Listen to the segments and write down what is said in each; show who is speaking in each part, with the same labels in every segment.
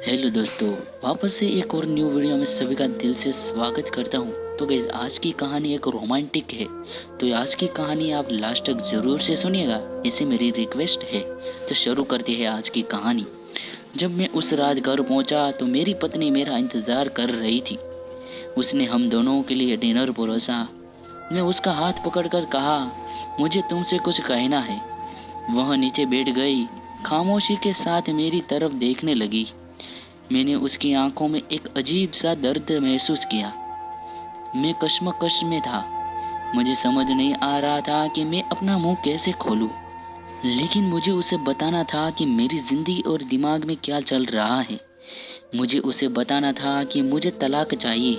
Speaker 1: Hello दोस्तों, वापस से एक और न्यू वीडियो में सभी का दिल से स्वागत करता हूं। तो गाइस, आज की कहानी एक रोमांटिक है। तो आज की कहानी आप लास्ट तक ज़रूर से सुनिएगा, ऐसी मेरी रिक्वेस्ट है। तो शुरू करते हैं आज की कहानी। जब मैं उस रात घर पहुंचा तो मेरी पत्नी मेरा इंतज़ार कर रही थी। उसने हम दोनों के लिए डिनर परोसा। मैं उसका हाथ पकड़कर कहा, मुझे तुमसे कुछ कहना है। वह नीचे बैठ गई, खामोशी के साथ मेरी तरफ देखने लगी। मैंने उसकी आंखों में एक अजीब सा दर्द महसूस किया। मैं कश्मकश में था। मुझे समझ नहीं आ रहा था कि मैं अपना मुंह कैसे खोलूं। लेकिन मुझे उसे बताना था कि मेरी जिंदगी और दिमाग में क्या चल रहा है। मुझे उसे बताना था कि मुझे तलाक चाहिए।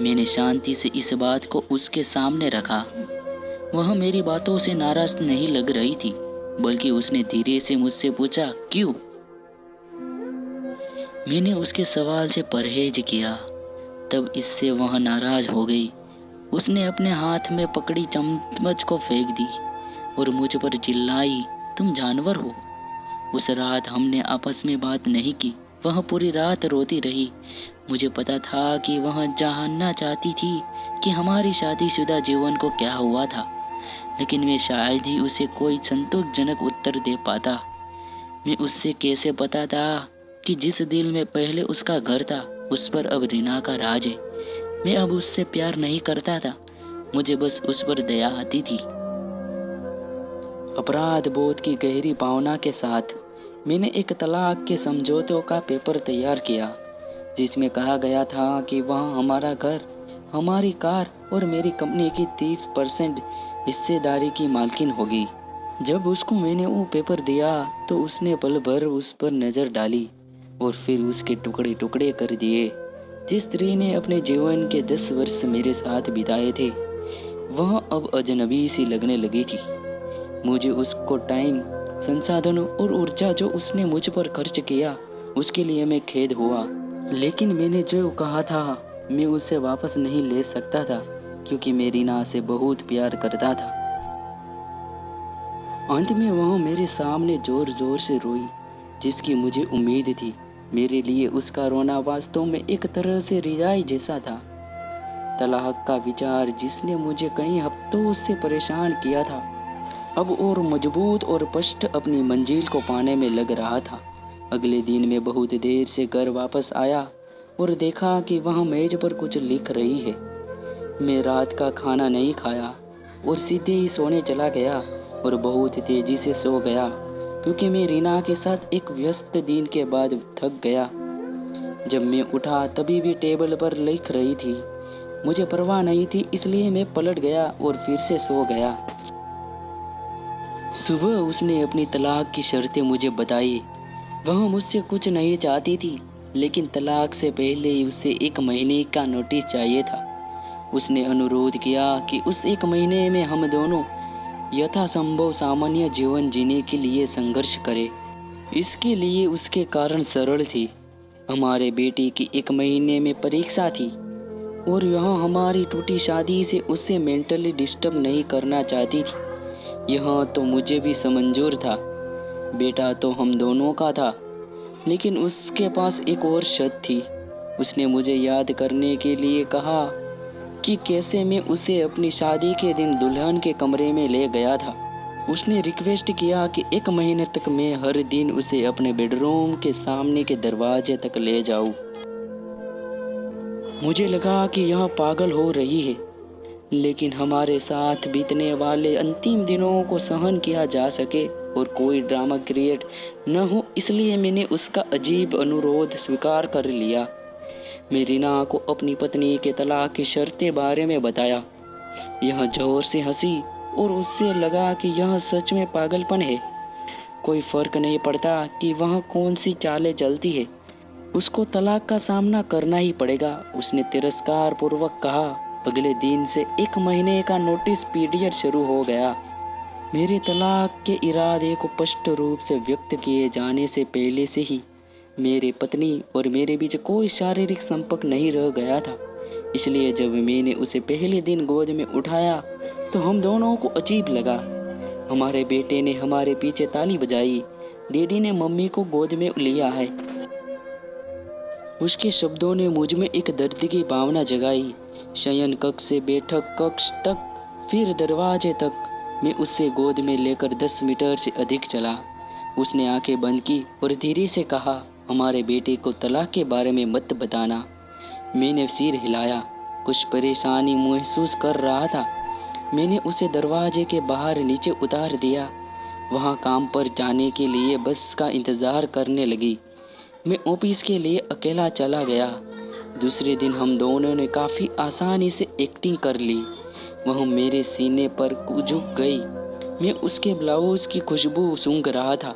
Speaker 1: मैंने शांति से इस बात को उसके सामने रखा। वह मेरी बातों से नाराज नहीं लग रही थी, बल्कि उसने धीरे से मुझसे पूछा, क्यों? मैंने उसके सवाल से परहेज किया। तब इससे वह नाराज हो गई। उसने अपने हाथ में पकड़ी चम्मच को फेंक दी और मुझ पर चिल्लाई, तुम जानवर हो। उस रात हमने आपस में बात नहीं की। वह पूरी रात रोती रही। मुझे पता था कि वह जानना चाहती थी कि हमारी शादीशुदा जीवन को क्या हुआ था, लेकिन मैं शायद ही उसे कोई संतोषजनक उत्तर दे पाता। मैं उससे कैसे बताता कि जिस दिल में पहले उसका घर था, उस पर अब रीना का राज है। मैं अब उससे प्यार नहीं करता था, मुझे बस उस पर दया आती थी। अपराध बोध की गहरी भावना के साथ मैंने एक तलाक के समझौतों का पेपर तैयार किया, जिसमें कहा गया था कि वह हमारा घर, हमारी कार और मेरी कंपनी की 30% हिस्सेदारी की मालकिन होगी। जब उसको मैंने वो पेपर दिया तो उसने पल भर उस पर नज़र डाली और फिर उसके टुकड़े टुकड़े कर दिए। जिस स्त्री ने अपने जीवन के 10 वर्ष मेरे साथ बिताए थे, वह अब अजनबी सी लगने लगी थी। मुझे उसको टाइम, संसाधनों और ऊर्जा जो उसने मुझ पर खर्च किया, उसके लिए मैं खेद हुआ। लेकिन मैंने जो कहा था, मैं उससे वापस नहीं ले सकता था, क्योंकि मैं रीना से बहुत प्यार करता था। अंत में वह मेरे सामने जोर जोर से रोई, जिसकी मुझे उम्मीद थी। मेरे लिए उसका रोना वास्तव में एक तरह से रिजाई जैसा था। तलाक का विचार, जिसने मुझे कई हफ्तों से परेशान किया था, अब और मजबूत और स्पष्ट अपनी मंजिल को पाने में लग रहा था। अगले दिन मैं बहुत देर से घर वापस आया और देखा कि वह मेज पर कुछ लिख रही है। मैं रात का खाना नहीं खाया और सीधे ही सोने चला गया और बहुत तेजी से सो गया, क्योंकि मैं रीना के साथ एक व्यस्त दिन के बाद थक गया। जब मैं उठा तभी भी टेबल पर लिख रही थी। मुझे परवाह नहीं थी, इसलिए मैं पलट गया और फिर से सो गया। सुबह उसने अपनी तलाक की शर्तें मुझे बताई। वह मुझसे कुछ नहीं चाहती थी, लेकिन तलाक से पहले ही उसे 1 महीने का नोटिस चाहिए था। उसने अनुरोध किया कि उस 1 महीने में हम दोनों यथासंभव सामान्य जीवन जीने के लिए संघर्ष करें। इसके लिए उसके कारण सरल थे। हमारे बेटे की 1 महीने में परीक्षा थी और यह हमारी टूटी शादी से उसे मेंटली डिस्टर्ब नहीं करना चाहती थी। यह तो मुझे भी मंजूर था। बेटा तो हम दोनों का था, लेकिन उसके पास एक और शर्त थी। उसने मुझे याद करने के लिए कहा कि कैसे मैं उसे अपनी शादी के दिन दुल्हन के कमरे में ले गया था। उसने रिक्वेस्ट किया कि 1 महीने तक मैं हर दिन उसे अपने बेडरूम के सामने के दरवाजे तक ले जाऊं। मुझे लगा कि यह पागल हो रही है, लेकिन हमारे साथ बीतने वाले अंतिम दिनों को सहन किया जा सके और कोई ड्रामा क्रिएट न हो, इसलिए मैंने उसका अजीब अनुरोध स्वीकार कर लिया। मैं रीना को अपनी पत्नी के तलाक की शर्तें बारे में बताया। यह जोर से हंसी और उससे लगा कि यह सच में पागलपन है। कोई फर्क नहीं पड़ता कि वह कौन सी चालें चलती है, उसको तलाक का सामना करना ही पड़ेगा, उसने तिरस्कार पूर्वक कहा। अगले दिन से 1 महीने का नोटिस पीरियड शुरू हो गया। मेरे तलाक के इरादे को स्पष्ट रूप से व्यक्त किए जाने से पहले से ही मेरे पत्नी और मेरे बीच कोई शारीरिक संपर्क नहीं रह गया था। इसलिए जब मैंने उसे पहले दिन गोद में उठाया तो हम दोनों को अजीब लगा। हमारे बेटे ने हमारे पीछे ताली बजाई। डैडी ने मम्मी को गोद में लिया है।
Speaker 2: उसके शब्दों ने मुझ में एक दर्द की भावना जगाई। शयन कक्ष से बैठक कक्ष तक, फिर दरवाजे तक। मैं उससे गोद में लेकर 10 मीटर से अधिक चला। उसने आंखें बंद की और धीरे से कहा, हमारे बेटे को तलाक के बारे में मत बताना। मैंने सिर हिलाया, कुछ परेशानी महसूस कर रहा था। मैंने उसे दरवाजे के बाहर नीचे उतार दिया। वहाँ काम पर जाने के लिए बस का इंतज़ार करने लगी। मैं ऑफिस के लिए अकेला चला गया। दूसरे दिन हम दोनों ने काफ़ी आसानी से एक्टिंग कर ली। वह मेरे सीने पर झुक गई। मैं उसके ब्लाउज की खुशबू सूंघ रहा था।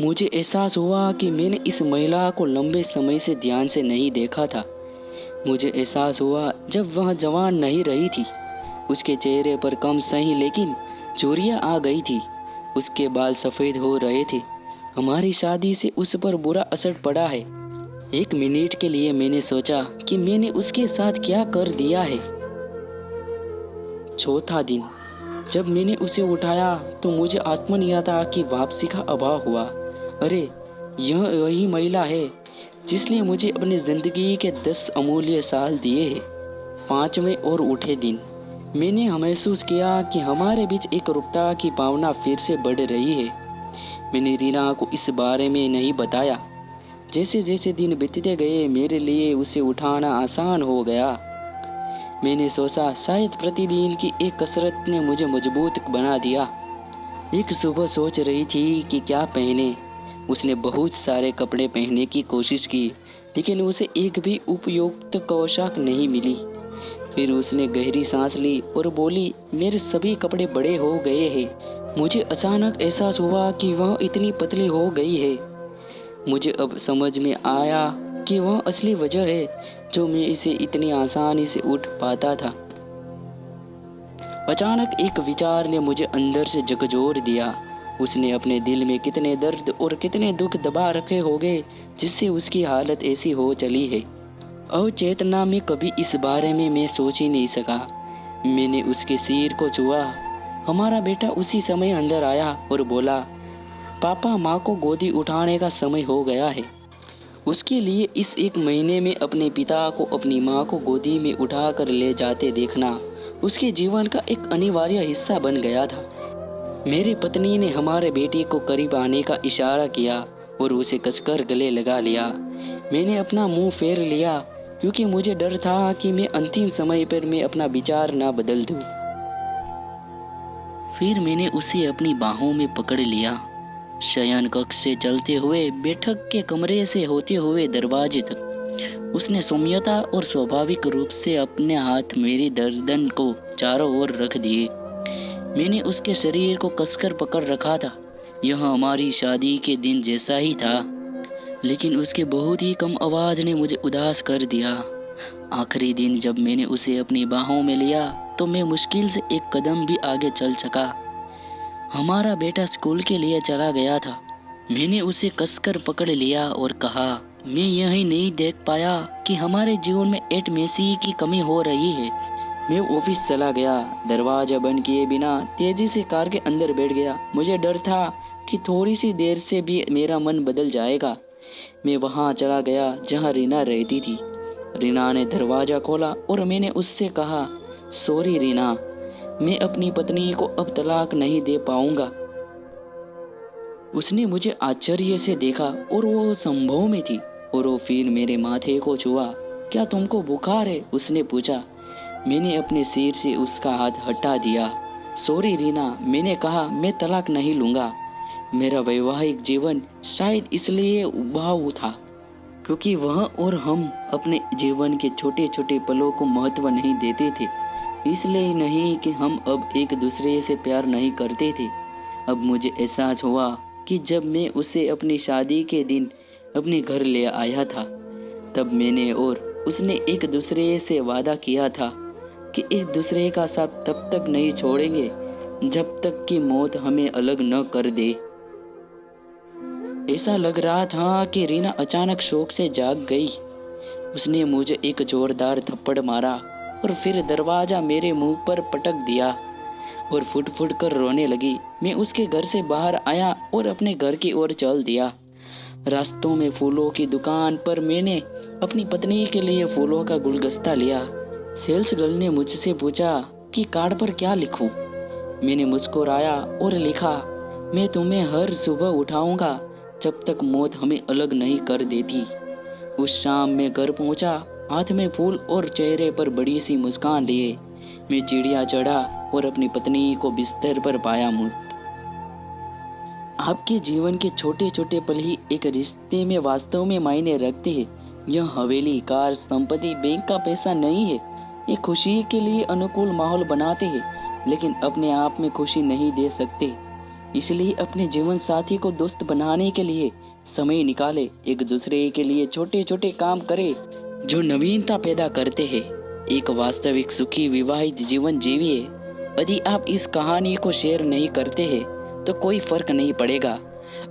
Speaker 2: मुझे एहसास हुआ कि मैंने इस महिला को लंबे समय से ध्यान से नहीं देखा था। मुझे एहसास हुआ जब वह जवान नहीं रही थी। उसके चेहरे पर कम सही लेकिन झुर्रियाँ आ गई थी। उसके बाल सफ़ेद हो रहे थे। हमारी शादी से उस पर बुरा असर पड़ा है। एक मिनट के लिए मैंने सोचा कि मैंने उसके साथ क्या कर दिया है। चौथा दिन, जब मैंने उसे उठाया तो मुझे आत्मनियता की वापसी का अभाव हुआ। अरे, यह वही महिला है जिसने मुझे अपनी ज़िंदगी के 10 अमूल्य साल दिए हैं। 5वें और उठे दिन, मैंने महसूस किया कि हमारे बीच एक रुकता की भावना फिर से बढ़ रही है। मैंने रीना को इस बारे में नहीं बताया। जैसे जैसे दिन बीतते गए मेरे लिए उसे उठाना आसान हो गया। मैंने सोचा शायद प्रतिदिन की एक कसरत ने मुझे मजबूत बना दिया। एक सुबह सोच रही थी कि क्या पहने। उसने बहुत सारे कपड़े पहनने की कोशिश की लेकिन उसे एक भी उपयुक्त पोशाक नहीं मिली। फिर उसने गहरी सांस ली और बोली, मेरे सभी कपड़े बड़े हो गए हैं। मुझे अचानक एहसास हुआ कि वह इतनी पतली हो गई है। मुझे अब समझ में आया कि वह असली वजह है जो मैं इसे इतनी आसानी से उठ पाता था। अचानक एक विचार ने मुझे अंदर से झकझोर दिया। उसने अपने दिल में कितने दर्द और कितने दुख दबा रखे होंगे जिससे उसकी हालत ऐसी हो चली है। अवचेतना में कभी इस बारे में मैं सोच ही नहीं सका। मैंने उसके सिर को छुआ। हमारा बेटा उसी समय अंदर आया और बोला, पापा, माँ को गोदी उठाने का समय हो गया है। उसके लिए इस एक महीने में अपने पिता को अपनी माँ को गोदी में उठाकर ले जाते देखना उसके जीवन का एक अनिवार्य हिस्सा बन गया था। मेरी पत्नी ने हमारे बेटे को करीब आने का इशारा किया और उसे कसकर गले लगा लिया। मैंने अपना मुंह फेर लिया क्योंकि मुझे डर था कि मैं अंतिम समय पर मैं अपना विचार ना बदल दूं।
Speaker 1: फिर मैंने उसे अपनी बाहों में पकड़ लिया। शयन कक्ष से चलते हुए बैठक के कमरे से होते हुए दरवाजे तक उसने सौम्यता और स्वाभाविक रूप से अपने हाथ मेरी गर्दन को चारों ओर रख दिए। मैंने उसके शरीर को कसकर पकड़ रखा था। यह हमारी शादी के दिन जैसा ही था, लेकिन उसके बहुत ही कम आवाज़ ने मुझे उदास कर दिया। आखिरी दिन जब मैंने उसे अपनी बाहों में लिया तो मैं मुश्किल से एक कदम भी आगे चल सका। हमारा बेटा स्कूल के लिए चला गया था। मैंने उसे कसकर पकड़ लिया और कहा, मैं यही नहीं देख पाया कि हमारे जीवन में एट मेसी की कमी हो रही है।
Speaker 2: मैं ऑफिस चला गया। दरवाजा बंद किए बिना तेजी से कार के अंदर बैठ गया। मुझे डर था कि थोड़ी सी देर से भी मेरा मन बदल जाएगा। मैं वहाँ चला गया जहाँ रीना रहती थी। रीना ने दरवाज़ा खोला और मैंने उससे कहा, सॉरी रीना, मैं अपनी पत्नी को अब तलाक नहीं दे पाऊंगा। उसने मुझे आश्चर्य से देखा और वो संभव में थी और वो फिर मेरे माथे को छुआ। क्या तुमको बुखार है? उसने पूछा। मैंने अपने सिर से उसका हाथ हटा दिया। सॉरी रीना, मैंने कहा मैं तलाक नहीं लूँगा। मेरा वैवाहिक जीवन शायद इसलिए उबाऊ था क्योंकि वह और हम अपने जीवन के छोटे छोटे पलों को महत्व नहीं देते थे। इसलिए नहीं कि हम अब एक दूसरे से प्यार नहीं करते थे। अब मुझे एहसास हुआ कि जब मैं उसे अपनी शादी के दिन अपने घर ले आया था, तब मैंने और उसने एक दूसरे से वादा किया था कि एक दूसरे का साथ तब तक नहीं छोड़ेंगे जब तक कि मौत हमें अलग न कर दे। ऐसा लग रहा था कि रीना अचानक शौक से जाग गई। उसने मुझे एक जोरदार थप्पड़ मारा और फिर दरवाज़ा मेरे मुंह पर पटक दिया और फुट फुट कर रोने लगी। मैं उसके घर से बाहर आया और अपने घर की ओर चल दिया। रास्तों में फूलों की दुकान पर मैंने अपनी पत्नी के लिए फूलों का गुलदस्ता लिया। सेल्स गर्ल ने मुझसे पूछा कि कार्ड पर क्या लिखूं। मैंने मुस्कुराया और लिखा, मैं तुम्हें हर सुबह उठाऊंगा जब तक मौत हमें अलग नहीं कर देती। उस शाम मैं घर पहुंचा, हाथ में फूल और चेहरे पर बड़ी सी मुस्कान लिए। मैं चिड़िया चढ़ा और अपनी पत्नी को बिस्तर पर पाया मुक्त। आपके जीवन के छोटे छोटे पल ही एक रिश्ते में वास्तव में मायने रखते हैं। यह हवेली, कार, संपत्ति, बैंक का पैसा नहीं है। ये खुशी के लिए अनुकूल माहौल बनाते हैं, लेकिन अपने आप में खुशी नहीं दे सकते। इसलिए अपने जीवन साथी को दोस्त बनाने के लिए समय निकाले, एक दूसरे के लिए छोटे छोटे काम करे जो नवीनता पैदा करते हैं। एक वास्तविक सुखी विवाहित जीवन जीविए। यदि आप इस कहानी को शेयर नहीं करते हैं तो कोई फर्क नहीं पड़ेगा।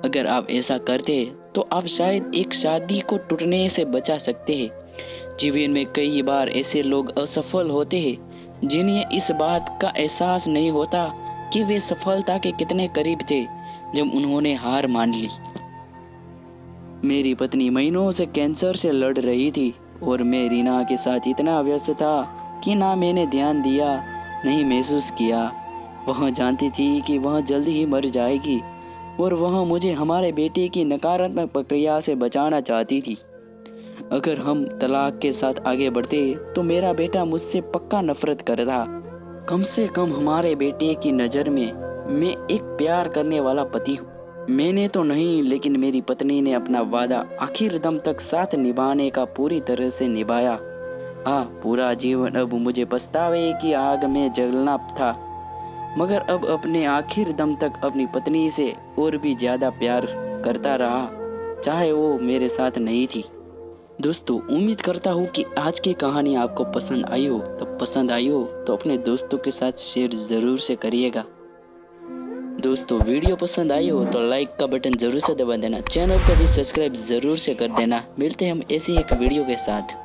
Speaker 2: अगर आप ऐसा करते हैं तो आप शायद एक शादी को टूटने से बचा सकते हैं। जीवन में कई बार ऐसे लोग असफल होते हैं जिन्हें इस बात का एहसास नहीं होता कि वे सफलता के कितने करीब थे जब उन्होंने हार मान ली। मेरी पत्नी महीनों से कैंसर से लड़ रही थी और मैं रीना के साथ इतना व्यस्त था कि ना मैंने ध्यान दिया, नहीं महसूस किया। वह जानती थी कि वह जल्दी ही मर जाएगी और वह मुझे हमारे बेटे की नकारात्मक प्रक्रिया से बचाना चाहती थी। अगर हम तलाक के साथ आगे बढ़ते तो मेरा बेटा मुझसे पक्का नफरत करता। कम से कम हमारे बेटे की नज़र में मैं एक प्यार करने वाला पति हूँ। मैंने तो नहीं, लेकिन मेरी पत्नी ने अपना वादा आखिर दम तक साथ निभाने का पूरी तरह से निभाया। हाँ, पूरा जीवन अब मुझे पछतावे की आग में जलना था, मगर अब अपने आखिर दम तक अपनी पत्नी से और भी ज़्यादा प्यार करता रहा, चाहे वो मेरे साथ नहीं थी। दोस्तों, उम्मीद करता हूँ कि आज की कहानी आपको पसंद आई हो। तो अपने दोस्तों के साथ शेयर ज़रूर से करिएगा। दोस्तों, वीडियो पसंद आई हो तो लाइक का बटन ज़रूर से दबा देना, चैनल को भी सब्सक्राइब ज़रूर से कर देना। मिलते हैं हम ऐसी एक वीडियो के साथ।